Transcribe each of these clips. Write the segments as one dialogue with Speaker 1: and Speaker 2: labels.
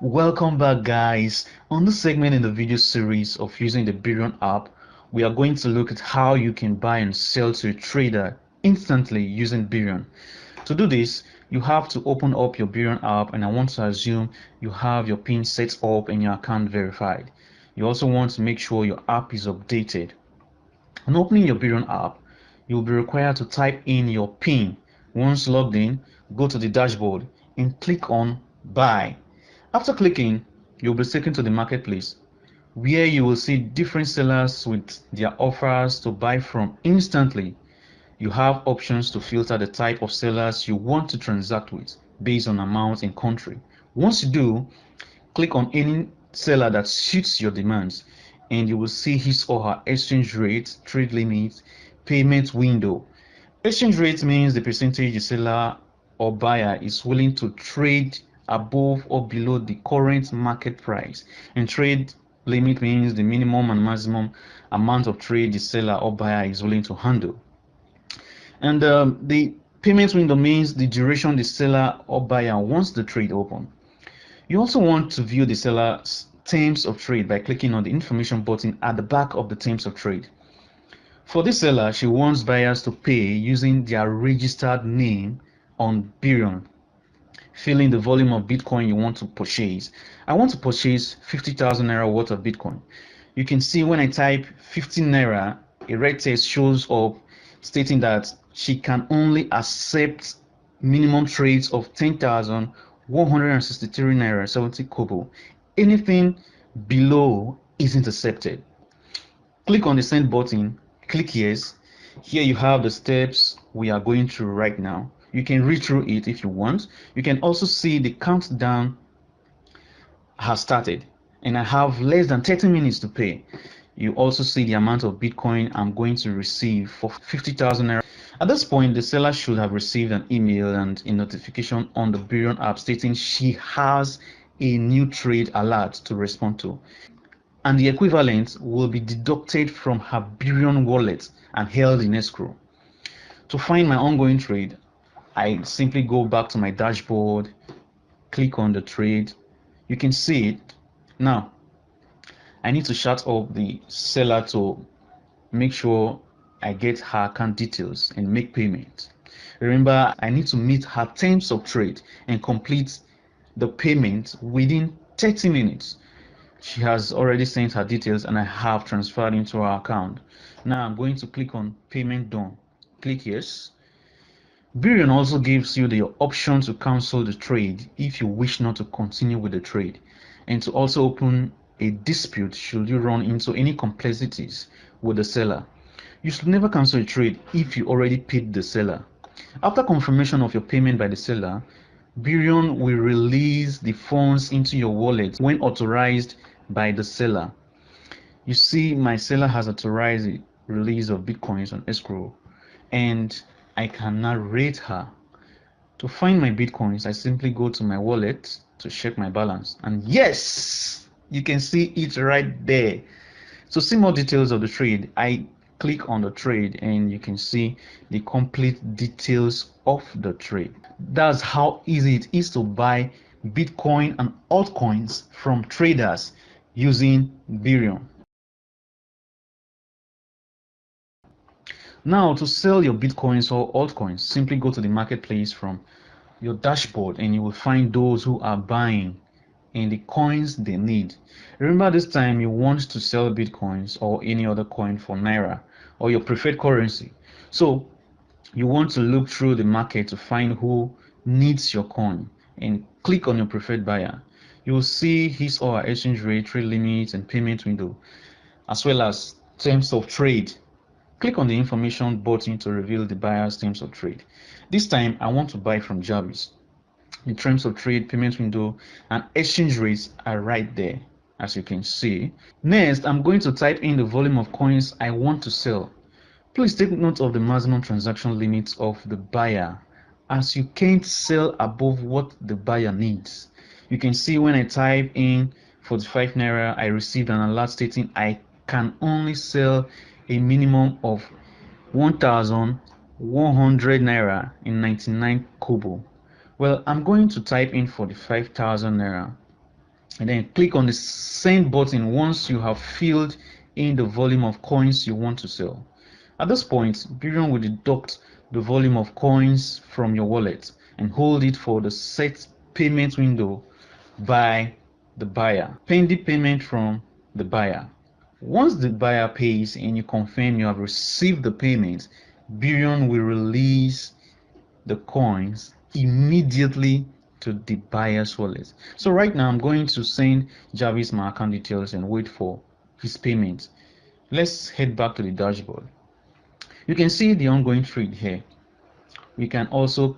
Speaker 1: Welcome back, guys. On this segment in the video series of using the Birrion app, we are going to look at how you can buy and sell to a trader instantly using Birrion. To do this, you have to open up your Birrion app, and I want to assume you have your PIN set up and your account verified. You also want to make sure your app is updated. On opening your Birrion app, you'll be required to type in your PIN. Once logged in, go to the dashboard and click on Buy. After clicking, you'll be taken to the marketplace where you will see different sellers with their offers to buy from instantly. You have options to filter the type of sellers you want to transact with based on amount and country. Once you do, click on any seller that suits your demands and you will see his or her exchange rate, trade limit, payment window. Exchange rate means the percentage the seller or buyer is willing to trade above or below the current market price, and trade limit means the minimum and maximum amount of trade the seller or buyer is willing to handle. And the payment window means the duration the seller or buyer wants the trade open. You also want to view the seller's terms of trade by clicking on the information button at the back of the terms of trade. For this seller, she wants buyers to pay using their registered name on Birrion. Fill in the volume of Bitcoin you want to purchase. I want to purchase 50,000 Naira worth of Bitcoin. You can see when I type 15 Naira, a red text shows up stating that she can only accept minimum trades of 10,163 Naira 70 Kobo. Anything below isn't accepted. Click on the send button, click yes. Here you have the steps we are going through right now. You can read through it if you want. You can also see the countdown has started and I have less than 30 minutes to pay. You also see the amount of Bitcoin I'm going to receive for 50,000 Naira. At this point, the seller should have received an email and a notification on the Birrion app stating she has a new trade alert to respond to, and the equivalent will be deducted from her Birrion wallet and held in escrow. To find my ongoing trade, I simply go back to my dashboard, click on the trade. You can see it. Now, I need to shut up the seller to make sure I get her account details and make payment. Remember, I need to meet her terms of trade and complete the payment within 30 minutes. She has already sent her details and I have transferred into her account. Now I'm going to click on payment done. Click yes. Birrion also gives you the option to cancel the trade if you wish not to continue with the trade, and to also open a dispute should you run into any complexities with the seller. You should never cancel a trade if you already paid the seller. After confirmation of your payment by the seller, Birrion will release the funds into your wallet when authorized by the seller. You see, my seller has authorized the release of Bitcoins on Escrow, and I can now rate her. To find my Bitcoins, I simply go to my wallet to check my balance, and yes, you can see it right there. To see more details of the trade, I click on the trade and you can see the complete details of the trade. That's how easy it is to buy Bitcoin and altcoins from traders using Birrion. Now, to sell your Bitcoins or altcoins, simply go to the marketplace from your dashboard and you will find those who are buying and the coins they need. Remember, this time you want to sell Bitcoins or any other coin for Naira or your preferred currency. So you want to look through the market to find who needs your coin and click on your preferred buyer. You will see his or her exchange rate, trade limits, and payment window, as well as terms of trade. Click on the information button to reveal the buyer's terms of trade. This time I want to buy from Jarvis. The terms of trade, payment window, and exchange rates are right there, as you can see. Next, I'm going to type in the volume of coins I want to sell. Please take note of the maximum transaction limits of the buyer, as you can't sell above what the buyer needs. You can see when I type in 45 Naira, I received an alert stating I can only sell a minimum of 1,100 Naira in 99 Kobo. Well, I'm going to type in 45,000 Naira. and then click on the send button once you have filled in the volume of coins you want to sell. At this point, Birrion will deduct the volume of coins from your wallet and hold it for the set payment window by the buyer, pending payment from the buyer. Once the buyer pays and you confirm you have received the payment, Birrion will release the coins immediately to the buyer's wallet. So right now I'm going to send Jarvis my account details and wait for his payment. Let's head back to the dashboard. You can see the ongoing trade here. We can also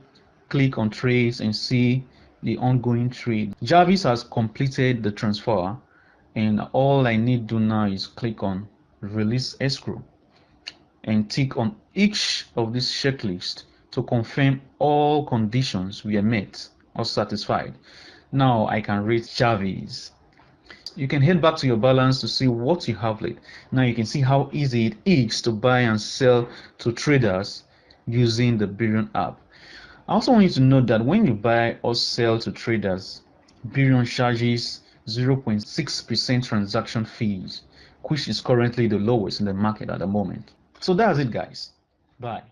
Speaker 1: click on trades and see the ongoing trade. Jarvis has completed the transfer, and all I need to do now is click on release escrow and tick on each of these checklists to confirm all conditions were met or satisfied. Now I can rate Jarvis. You can head back to your balance to see what you have left. Now you can see how easy it is to buy and sell to traders using the Birrion app. I also want you to note that when you buy or sell to traders, Birrion charges 0.6% transaction fees, which is currently the lowest in the market at the moment. So that's it, guys. Bye.